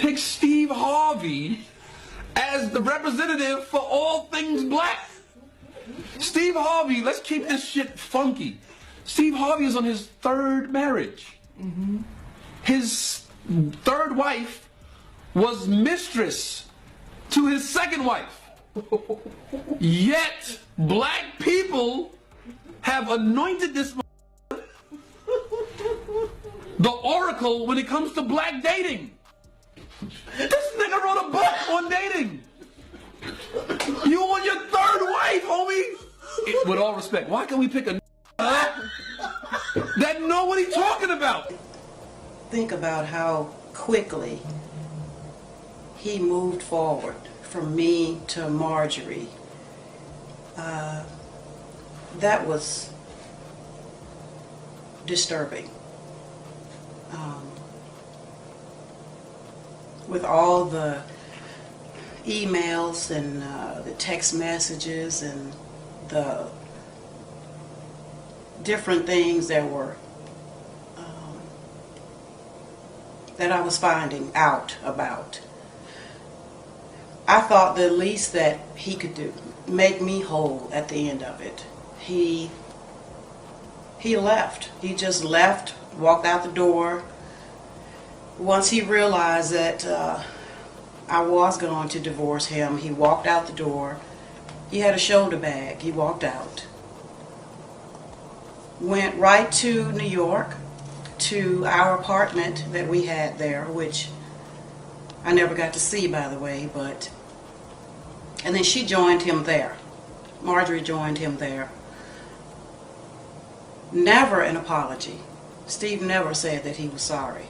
pick Steve Harvey as the representative for all things black. Steve Harvey, let's keep this shit funky. Steve Harvey is on his third marriage. His third wife was mistress to his second wife. Yet, black people have anointed this the oracle when it comes to black dating. This nigga wrote a book on dating. You on your third wife, homie. With all respect, why can't we pick a that know what he's talking about? Think about how quickly he moved forward from me to Marjorie. That was disturbing. With all the emails and the text messages and the different things that were that I was finding out about, I thought the least that he could do, make me whole at the end of it. He left. He just left, walked out the door. Once he realized that I was going to divorce him, he walked out the door. He had a shoulder bag. He walked out. Went right to New York, to our apartment that we had there, which I never got to see, by the way, but... And then she joined him there. Marjorie joined him there. Never an apology. Steve never said that he was sorry.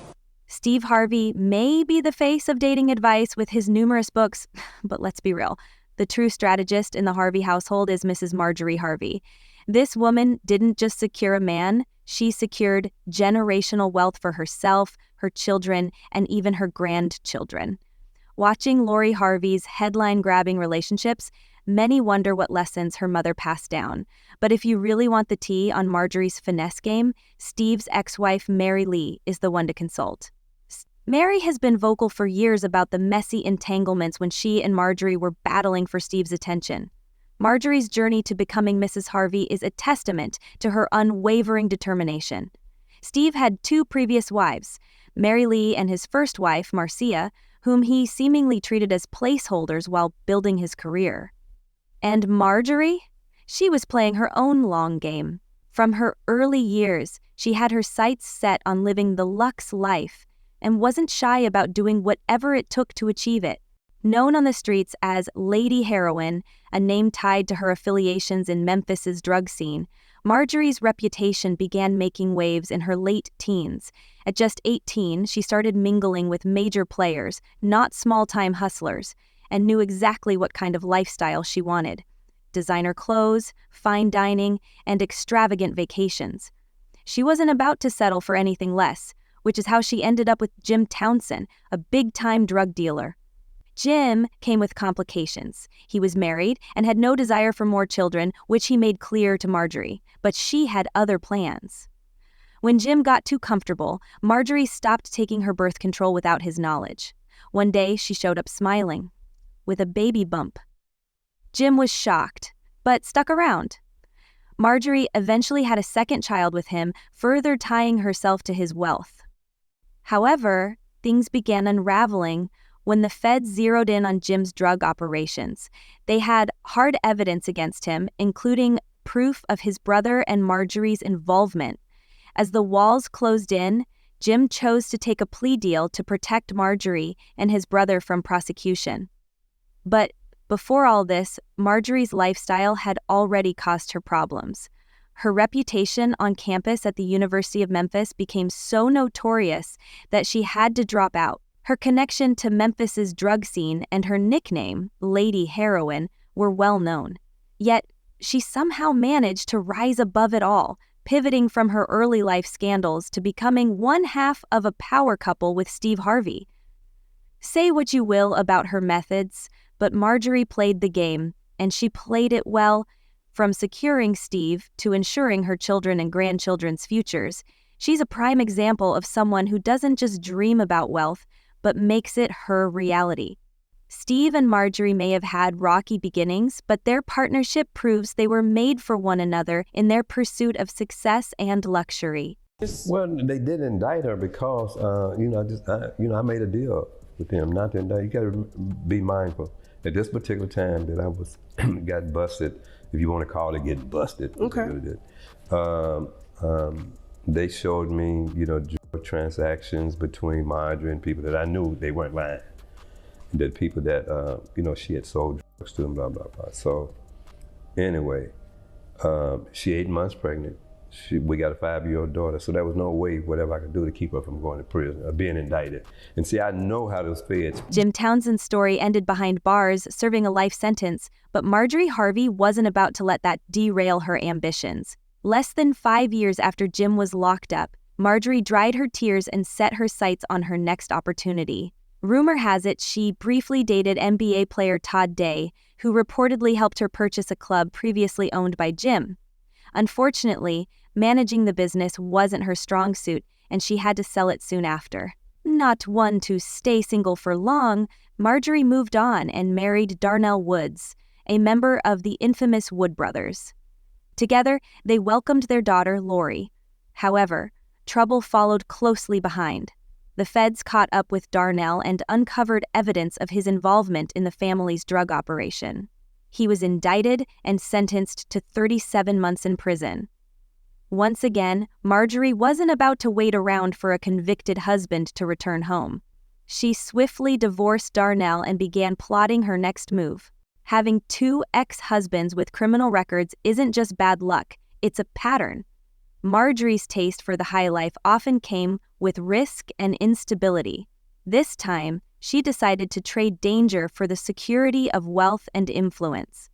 Steve Harvey may be the face of dating advice with his numerous books, but let's be real. The true strategist in the Harvey household is Mrs. Marjorie Harvey. This woman didn't just secure a man, she secured generational wealth for herself, her children, and even her grandchildren. Watching Lori Harvey's headline-grabbing relationships, many wonder what lessons her mother passed down. But if you really want the tea on Marjorie's finesse game, Steve's ex-wife Mary Lee is the one to consult. Mary has been vocal for years about the messy entanglements when she and Marjorie were battling for Steve's attention. Marjorie's journey to becoming Mrs. Harvey is a testament to her unwavering determination. Steve had two previous wives, Mary Lee and his first wife, Marcia, whom he seemingly treated as placeholders while building his career. And Marjorie? She was playing her own long game. From her early years, she had her sights set on living the luxe life and wasn't shy about doing whatever it took to achieve it. Known on the streets as Lady Heroin, a name tied to her affiliations in Memphis's drug scene, Marjorie's reputation began making waves in her late teens. At just 18, she started mingling with major players, not small-time hustlers, and knew exactly what kind of lifestyle she wanted. Designer clothes, fine dining, and extravagant vacations. She wasn't about to settle for anything less, which is how she ended up with Jim Townsend, a big-time drug dealer. Jim came with complications. He was married and had no desire for more children, which he made clear to Marjorie, but she had other plans. When Jim got too comfortable, Marjorie stopped taking her birth control without his knowledge. One day, she showed up smiling, with a baby bump. Jim was shocked, but stuck around. Marjorie eventually had a second child with him, further tying herself to his wealth. However, things began unraveling when the feds zeroed in on Jim's drug operations. They had hard evidence against him, including proof of his brother and Marjorie's involvement. As the walls closed in, Jim chose to take a plea deal to protect Marjorie and his brother from prosecution. But before all this, Marjorie's lifestyle had already caused her problems. Her reputation on campus at the University of Memphis became so notorious that she had to drop out. Her connection to Memphis's drug scene and her nickname, Lady Heroin, were well known. Yet, she somehow managed to rise above it all, pivoting from her early life scandals to becoming one half of a power couple with Steve Harvey. Say what you will about her methods, but Marjorie played the game, and she played it well. From securing Steve to ensuring her children and grandchildren's futures, she's a prime example of someone who doesn't just dream about wealth, but makes it her reality. Steve and Marjorie may have had rocky beginnings, but their partnership proves they were made for one another in their pursuit of success and luxury. Well, they did indict her because, I made a deal with them not to indict. You got to be mindful. At this particular time that I was got busted, if you want to call it get busted. Okay. They showed me, transactions between Marjorie and people that I knew they weren't lying. That people that, she had sold drugs to and blah, blah, blah. So anyway, she 8 months pregnant. We got a 5-year-old daughter, so there was no way whatever I could do to keep her from going to prison or being indicted. And see, I know how those feds. Jim Townsend's story ended behind bars, serving a life sentence, but Marjorie Harvey wasn't about to let that derail her ambitions. Less than 5 years after Jim was locked up, Marjorie dried her tears and set her sights on her next opportunity. Rumor has it she briefly dated NBA player Todd Day, who reportedly helped her purchase a club previously owned by Jim. Unfortunately, managing the business wasn't her strong suit, and she had to sell it soon after. Not one to stay single for long, Marjorie moved on and married Darnell Woods, a member of the infamous Wood brothers. Together, they welcomed their daughter, Lori. However, trouble followed closely behind. The feds caught up with Darnell and uncovered evidence of his involvement in the family's drug operation. He was indicted and sentenced to 37 months in prison. Once again, Marjorie wasn't about to wait around for a convicted husband to return home. She swiftly divorced Darnell and began plotting her next move. Having 2 ex-husbands with criminal records isn't just bad luck, it's a pattern. Marjorie's taste for the high life often came with risk and instability. This time, she decided to trade danger for the security of wealth and influence.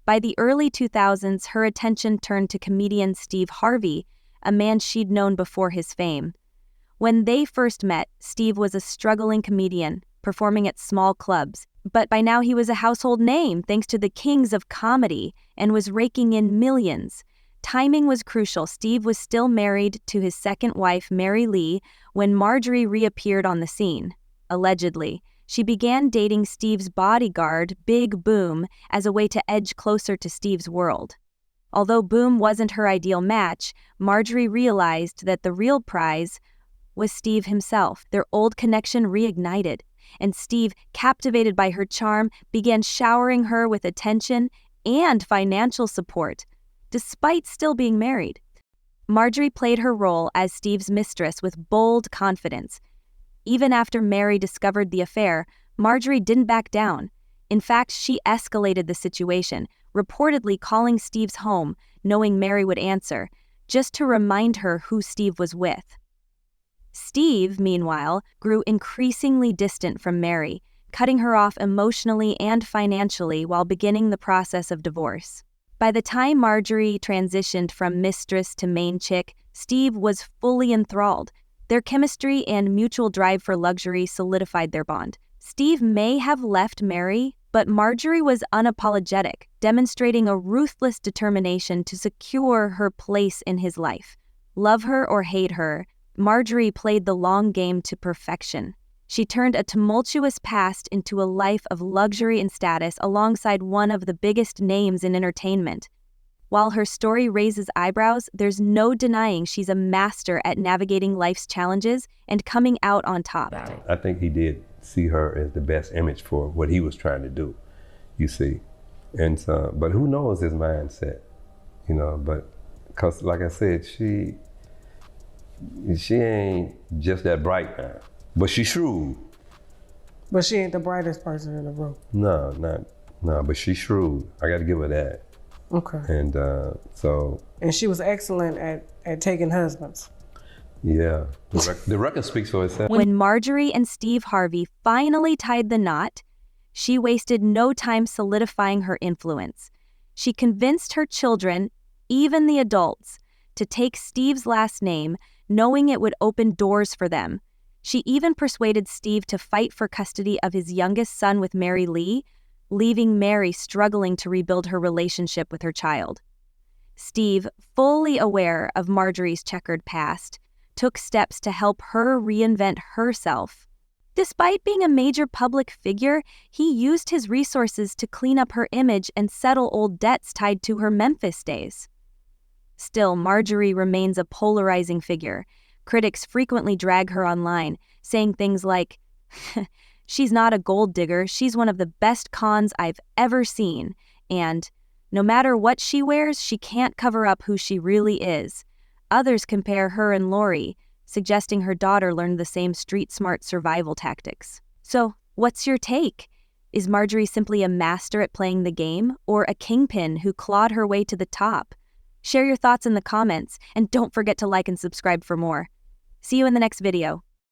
By the early 2000s, her attention turned to comedian Steve Harvey, a man she'd known before his fame. When they first met, Steve was a struggling comedian, performing at small clubs, but by now he was a household name thanks to the kings of comedy and was raking in millions. Timing was crucial. Steve was still married to his second wife, Mary Lee, when Marjorie reappeared on the scene. Allegedly, she began dating Steve's bodyguard, Big Boom, as a way to edge closer to Steve's world. Although Boom wasn't her ideal match, Marjorie realized that the real prize was Steve himself. Their old connection reignited, and Steve, captivated by her charm, began showering her with attention and financial support, despite still being married. Marjorie played her role as Steve's mistress with bold confidence. Even after Mary discovered the affair, Marjorie didn't back down. In fact, she escalated the situation, reportedly calling Steve's home, knowing Mary would answer, just to remind her who Steve was with. Steve, meanwhile, grew increasingly distant from Mary, cutting her off emotionally and financially while beginning the process of divorce. By the time Marjorie transitioned from mistress to main chick, Steve was fully enthralled. Their chemistry and mutual drive for luxury solidified their bond. Steve may have left Mary, but Marjorie was unapologetic, demonstrating a ruthless determination to secure her place in his life. Love her or hate her, Marjorie played the long game to perfection. She turned a tumultuous past into a life of luxury and status alongside one of the biggest names in entertainment. While her story raises eyebrows, there's no denying she's a master at navigating life's challenges and coming out on top. I think he did see her as the best image for what he was trying to do, you see. And so, but who knows his mindset, but because like I said, she ain't just that bright now, but she's shrewd. But she ain't the brightest person in the room. No, but she's shrewd. I got to give her that. Okay. And And she was excellent at taking husbands. Yeah, the record speaks for itself. When Marjorie and Steve Harvey finally tied the knot, she wasted no time solidifying her influence. She convinced her children, even the adults, to take Steve's last name, knowing it would open doors for them. She even persuaded Steve to fight for custody of his youngest son with Mary Lee, leaving Mary struggling to rebuild her relationship with her child. Steve, fully aware of Marjorie's checkered past, took steps to help her reinvent herself. Despite being a major public figure, he used his resources to clean up her image and settle old debts tied to her Memphis days. Still, Marjorie remains a polarizing figure. Critics frequently drag her online, saying things like, "She's not a gold digger, she's one of the best cons I've ever seen," and "No matter what she wears, she can't cover up who she really is." Others compare her and Lori, suggesting her daughter learned the same street-smart survival tactics. So, what's your take? Is Marjorie simply a master at playing the game, or a kingpin who clawed her way to the top? Share your thoughts in the comments, and don't forget to like and subscribe for more. See you in the next video.